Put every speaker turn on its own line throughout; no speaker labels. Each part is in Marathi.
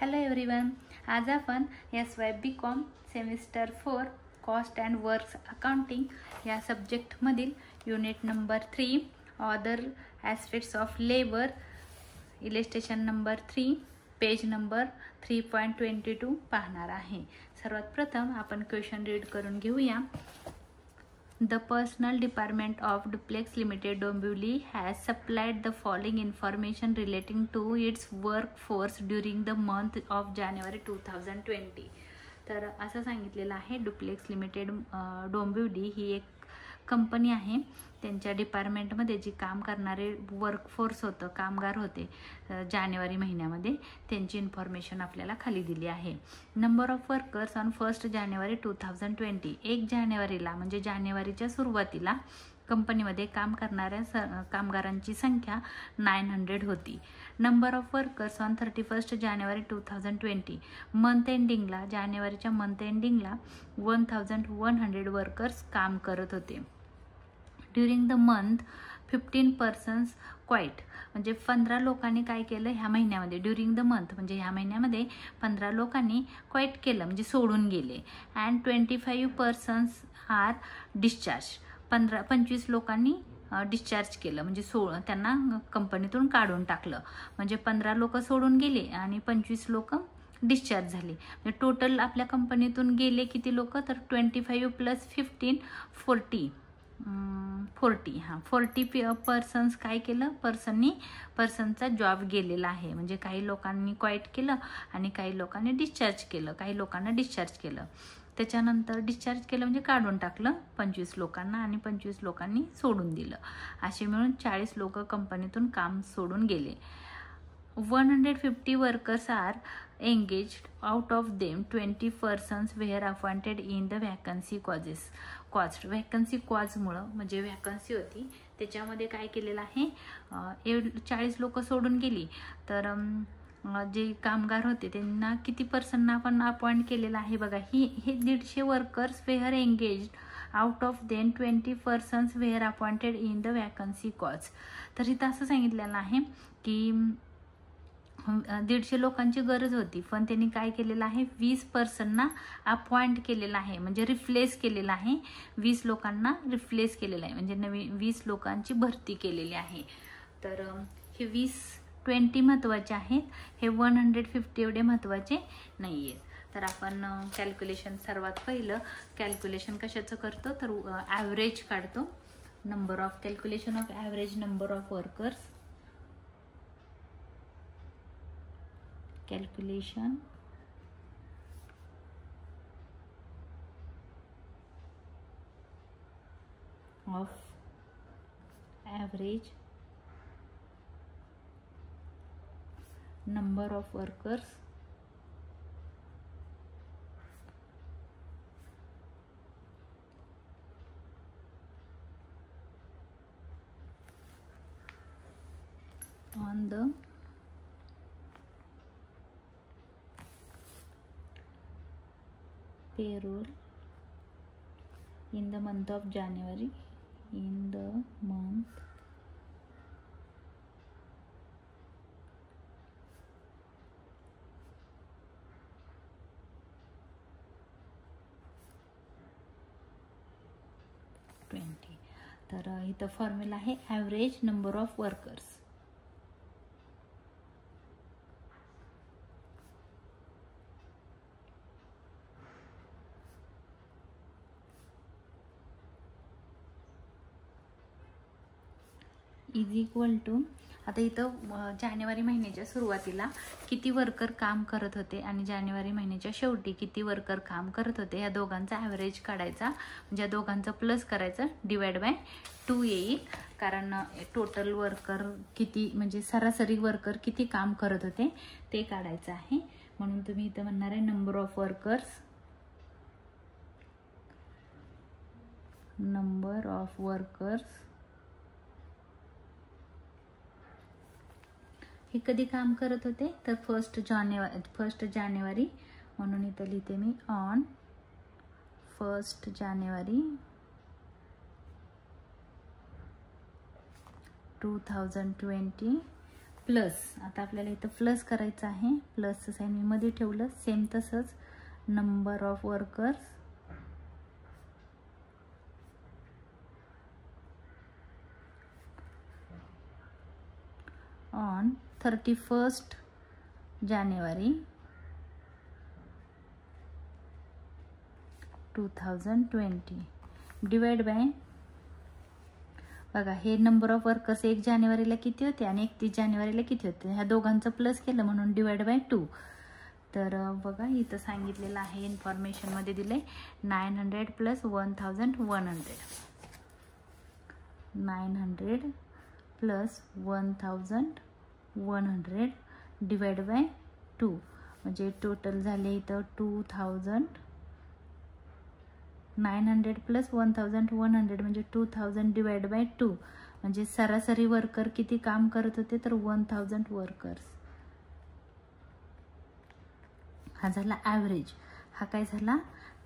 हॅलो एव्हरीवन, आज आपण SY.BCom semester 4 cost and works accounting या सब्जेक्टमधील unit number 3 other aspects of labour illustration number 3 page number 3.22 पाहणार आहे। सर्वात प्रथम आपण क्वेश्चन रीड करून घेऊया। The personnel department of Duplex Limited Dombivli has supplied the following information relating to its workforce during the month of January 2020. तर असं सांगितलेलं आहे डुप्लेक्स लिमिटेड डोंबिवली ही एक कंपनी आहे। त्यांच्या डिपार्टमेंटमध्ये जी काम करणारे वर्कफोर्स होतं, कामगार होते जानेवारी महिन्यामध्ये, त्यांची इन्फॉर्मेशन आपल्याला खाली दिली आहे। नंबर ऑफ वर्कर्स ऑन 1 जानेवारी 2020, 1 जानेवारीला म्हणजे जानेवारीच्या सुरुवातीला कंपनीमध्ये काम करणाऱ्या कामगारांची संख्या 900 होती। Number of workers on 31 January 2020, month ending जानेवारीच्या मंथ एंडिंगला 1100 वर्कर्स काम करत होते। During the month 15 persons quite, म्हणजे 15 लोकांनी काय केलं ह्या महिन्यामध्ये, ड्युरिंग द मंथ म्हणजे ह्या महिन्यामध्ये 15 लोकांनी क्वाईट केलं म्हणजे सोडून गेले। अँड 25 पर्सन्स आर डिस्चार्ज, 25 लोकांनी डिस्चार्ज केलं म्हणजे त्यांना कंपनीतून काढून टाकलं। म्हणजे 15 लोक सोडून गेले आणि 25 लोक डिस्चार्ज झाले। म्हणजे टोटल आपल्या कंपनीतून गेले किती लोक, तर 25 + 15 40 पर्सन्स काय केलं, पर्सनचा जॉब गेलेला आहे। म्हणजे काही लोकांनी क्वाईट केलं आणि काही लोकांनी डिस्चार्ज केलं, काही लोकांना डिस्चार्ज केलं। त्याच्यानंतर डिस्चार्ज केलं म्हणजे काढून टाकलं 25 लोकांना आणि 25 लोकांनी सोडून दिलं। असे मिळून 40 लोक कंपनीतून काम सोडून गेले। 150 workers are engaged, out of them 20 persons were appointed in the vacancy causes. Vacancy कॉजमुळं म्हणजे वॅकन्सी होती त्याच्यामध्ये काय केलेलं आहे, 40 लोक सोडून गेली तर जे कामगार होते त्यांना किती पर्सनना आपण अपॉइंट केलेलं आहे बघा। हे 150 workers were engaged, out of them 20 persons were appointed in the vacancy cause. तर इथं असं सांगितलेलं आहे की 150 लोकांची गरज होती पण त्यांनी काय केलेलं आहे, 20 पर्सनना अपॉइंट केलेलं आहे म्हणजे रिप्लेस केलेलं आहे। 20 लोकांना रिप्लेस केलेलं आहे म्हणजे नवीन 20 लोकांची भरती केलेली आहे। तर हे 20 महत्त्वाचे आहेत, हे 150 एवढे महत्त्वाचे नाही आहेत। तर आपण कॅल्क्युलेशन सर्वात पहिलं कॅल्क्युलेशन कशाचं करतो तर ॲव्हरेज काढतो। Number of calculation of average number of workers, calculation of average number of workers on the payroll in the month of January, in the month तर इथं फॉर्म्युला आहे average number of workers. Is equal to, आता इथं जानेवारी महिन्याच्या सुरुवातीला किती वर्कर काम करत होते आणि जानेवारी महिन्याच्या शेवटी किती वर्कर काम करत होते या दोघांचा ॲव्हरेज काढायचा, म्हणजे या दोघांचा प्लस करायचं, डिवाइड बाय 2 येईल। कारण टोटल वर्कर किती म्हणजे सरासरी वर्कर किती काम करत होते ते काढायचं आहे। म्हणून तुम्ही इथं म्हणणार आहे नंबर ऑफ वर्कर्स हे कधी काम करत होते तर 1 जानेवारी, म्हणून इथं लिहिते मी ऑन 1 जानेवारी 2020 प्लस, आता आपल्याला इथं प्लस करायचं आहे, प्लसचं साईन मी मध्ये ठेवलं, सेम तसंच number of workers on 31st January 2020 divide by, बघा हे नंबर ऑफ वर्कर्स 1 जानेवारीला किती होते आणि 31 जानेवारीला किती होते, ह्या दोघांचं प्लस केलं म्हणून डिवाइड बाय 2. तर बघा इथं सांगितलेलं आहे, इन्फॉर्मेशनमध्ये दिलंय 900 प्लस 1100, 900 प्लस 1100 डिवाइड बाय 2, म्हणजे टोटल झाले इथं 2000. 900 प्लस 1100 म्हणजे 2000 डिवाइड बाय 2, म्हणजे सरासरी वर्कर किती काम करत होते तर 1000 वर्कर्स. हा झाला ॲव्हरेज, हा काय झाला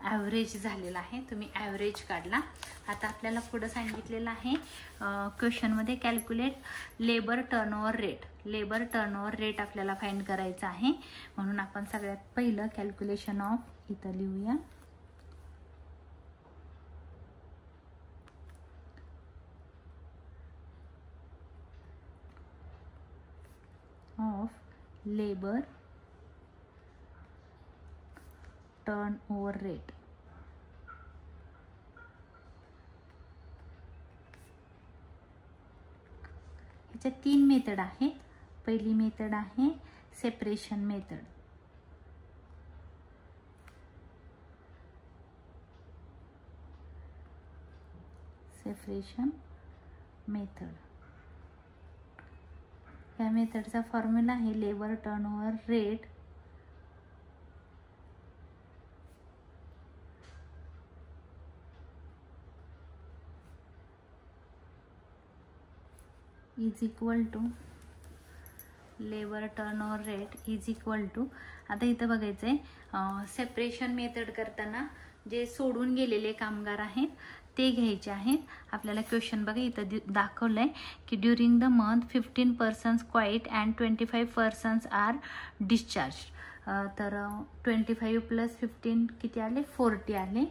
ॲव्हरेज झालेला आहे, तुम्ही ॲव्हरेज काढला. आता आपल्याला पुढं सांगितलेलं आहे क्वेश्चनमध्ये calculate labour turnover rate. Labour turnover rate आपल्याला फाइंड करायचं आहे, म्हणून आपण सगळ्यात पहिलं कॅल्क्युलेशन ऑफ इथं लिहूया. Of labour turnover rate. ह्याच्या 3 मेथड आहेत. पहिली मेथड आहे सेपरेशन मेथड. सेपरेशन मेथड, या मेथडचा फॉर्म्युला आहे labour turnover rate is equal to labour turnover rate is equal to, आता इथं बघायचं आहे सेपरेशन मेथड करताना जे सोडून गेलेले कामगार आहेत ते घ्यायचे आहेत. आपल्याला क्वेश्चन बघा इथं दाखवलंय की during the month 15 persons quit and 25 persons are discharge. तर 25 प्लस 15 किती आले 40 आले.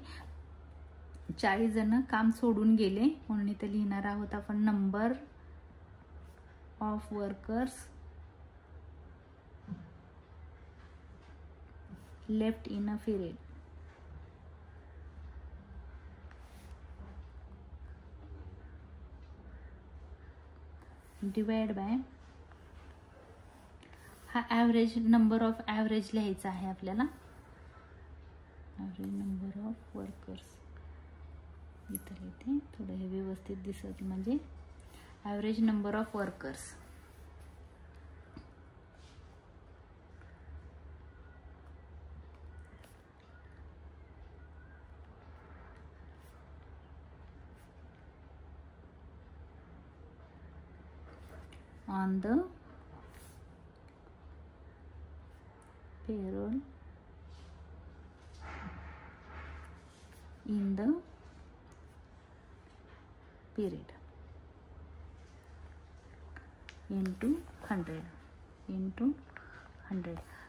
40 जण काम सोडून गेले, म्हणून इथं लिहिणार आहोत आपण number of workers left in a period. Divide bye, हा ॲव्हरेज नंबर ऑफ ॲव्हरेज लिहायचा आहे आपल्याला. ॲव्हरेज नंबर ऑफ वर्कर्स इथं लिहिते, थोडं हे व्यवस्थित दिसत, म्हणजे average number of workers on the payroll in the period into 100.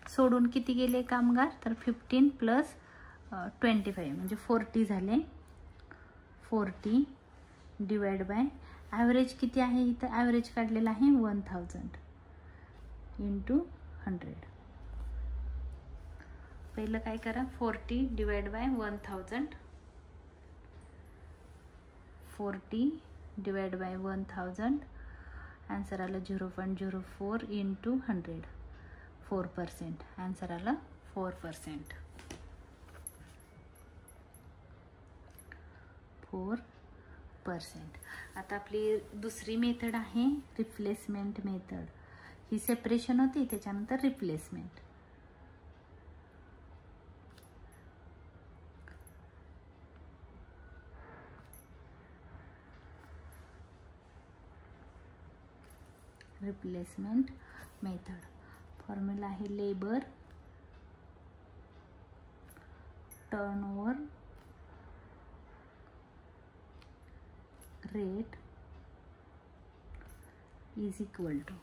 सोडून किती गेले कामगार तर 15 प्लस 25 म्हणजे 40 झाले. 40 डिवाइड बाय ॲव्हरेज किती आहे, इथं ॲव्हरेज काढलेला आहे 1000 इंटू 100. पहिलं काय करा 40 divide by 1000, 40 divide by 1000, answer आलं 0.04 इंटू 100, 4%. आन्सर आलं 4%. 4%. आता आपली दुसरी मेथड आहे रिप्लेसमेंट मेथड. ही सेपरेशन होती, त्याच्यानंतर रिप्लेसमेंट. रिप्लेसमेंट मेथड फॉर्म्युला आहे labour turnover rate is equal to,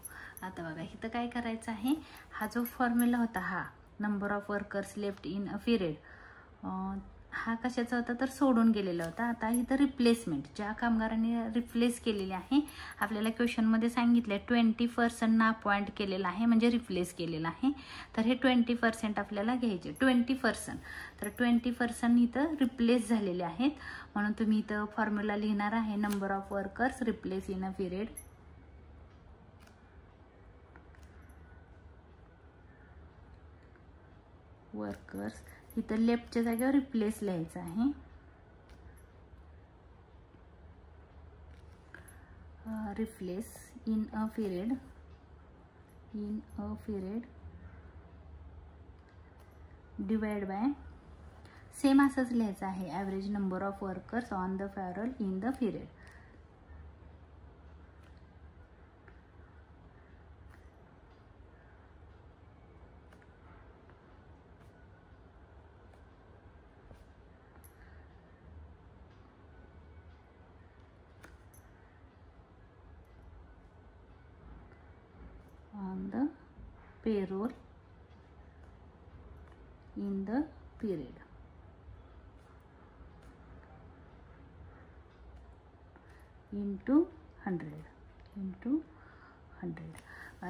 आता बघा इथं काय करायचं आहे, हा जो फॉर्म्युला होता हा number of workers left in a period, हा कशाचा होता तर सोडून गेलेला होता. आता इथं रिप्लेसमेंट, ज्या कामगारांनी रिप्लेस केलेले आहे, आपल्याला क्वेश्चनमध्ये सांगितलं 20% अपॉइंट केलेला आहे म्हणजे रिप्लेस केलेला आहे. तर हे 20% आपल्याला घ्यायचे, 20%. तर 20% इथं रिप्लेस झालेले आहेत, म्हणून तुम्ही इथं फॉर्म्युला लिहिणार आहे number of workers replace in a period workers, इथं लेफ्टच्या जागेवर रिप्लेस लिहायचं आहे. Replace in a period divide bye, same असंच लिहायचं आहे, average number of workers on the payroll in the period. on the payroll in the period into 100.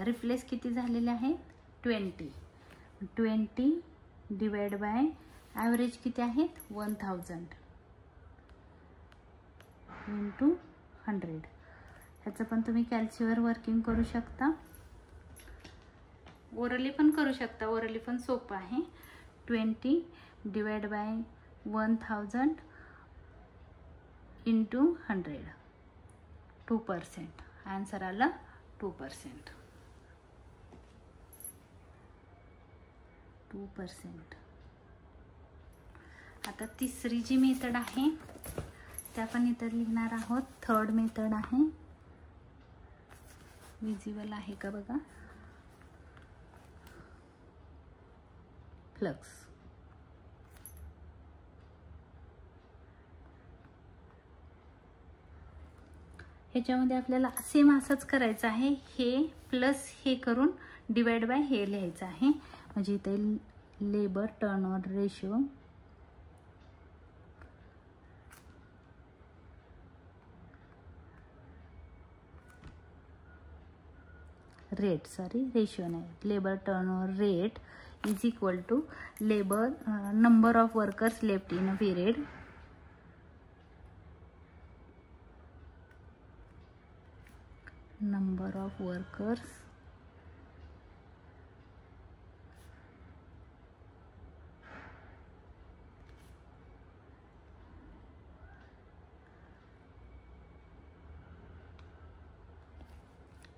Replace किती झालेले आहेत 20 डिवाइड बाय ॲव्हरेज किती आहेत 1000 into 100. ह्याचं पण तुम्ही कॅल्सीवर वर्किंग करू शकता, ओरली पण करू शकता, ओरली पण सोपं आहे. 20 डिवाइड बाय 1000 into 100, 2%. आन्सर आलं 2%. आता तिसरी जी मेथड आहे त्या पण इथं लिहिणार आहोत. थर्ड मेथड आहे, विजिबल आहे का बघा, फ्लक्स. ह्याच्यामध्ये आपल्याला सेम असंच करायचं आहे, हे प्लस हे करून डिवाइड बाय हे लिहायचं आहे. म्हणजे इथे labour turnover ratio rate, ratio नाही, labour turnover rate is equal to labour number of workers left in a period number of workers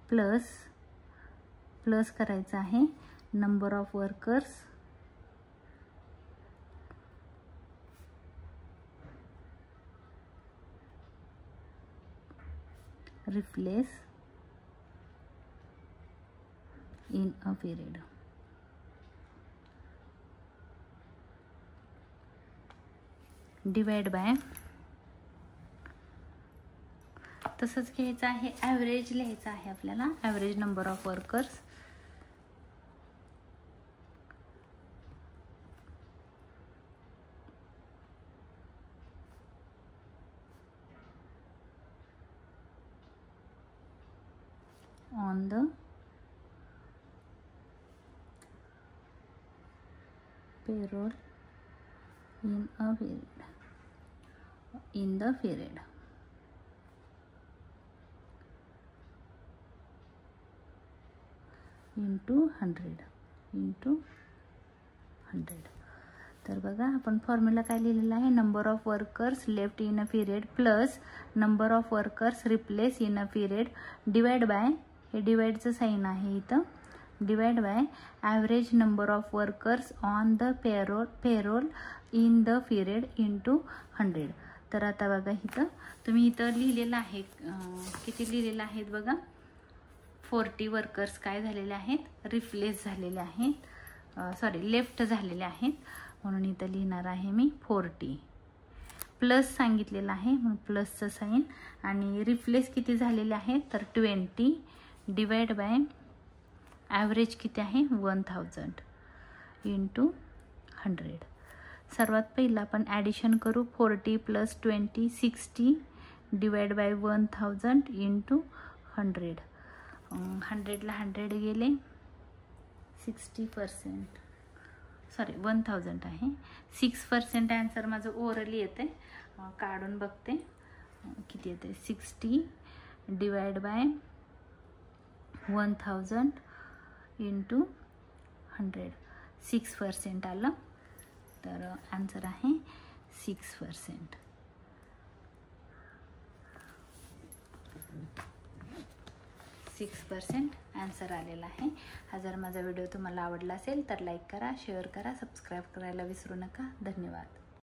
plus करायचं आहे number of workers replace in a period. Divide by, तसंच घ्यायचं आहे, ॲव्हरेज लिहायचं आहे आपल्याला, average number of workers on the payroll in a period in the period into 100. तर बघा आपण फॉर्म्युला काय लिहिलेला आहे, number of workers left in a period plus number of workers replace in a period divide bye, हे डिवाइडचं साइन आहे इथं, divide by average number of workers on the payroll in the period into 100. तर आता बघा इथं तुम्ही इथं लिहिलेलं आहे, किती लिहिलेलं आहेत बघा, 40 वर्कर्स काय झालेले आहेत रिप्लेस झालेले आहेत, लेफ्ट झालेले आहेत, म्हणून इथं लिहिणार आहे मी 40. प्लस सांगितलेलं आहे म्हणून प्लसचं साइन, आणि रिप्लेस किती झालेले आहेत तर 20 डिवाइड बाय ॲव्हरेज किती आहे 1000 इंटू 100. सर्वात पहिला आपण ॲडिशन करू. 40 + 20 60 डिवाइड बाय 1000 इंटू 100. 100ला 100 गेले 60%, सॉरी 1000 आहे. 6% आन्सर माझं ओरली येते, काढून बघते किती येते. 60 डिवाइड बाय 1000 इंटू 100, 6% आलं. तर आन्सर आहे 6%. 6% आन्सर आलेला आहे. हा जर माझा व्हिडिओ तुम्हाला आवडला असेल तर लाईक करा, शेअर करा, सबस्क्राईब करायला विसरू नका. धन्यवाद.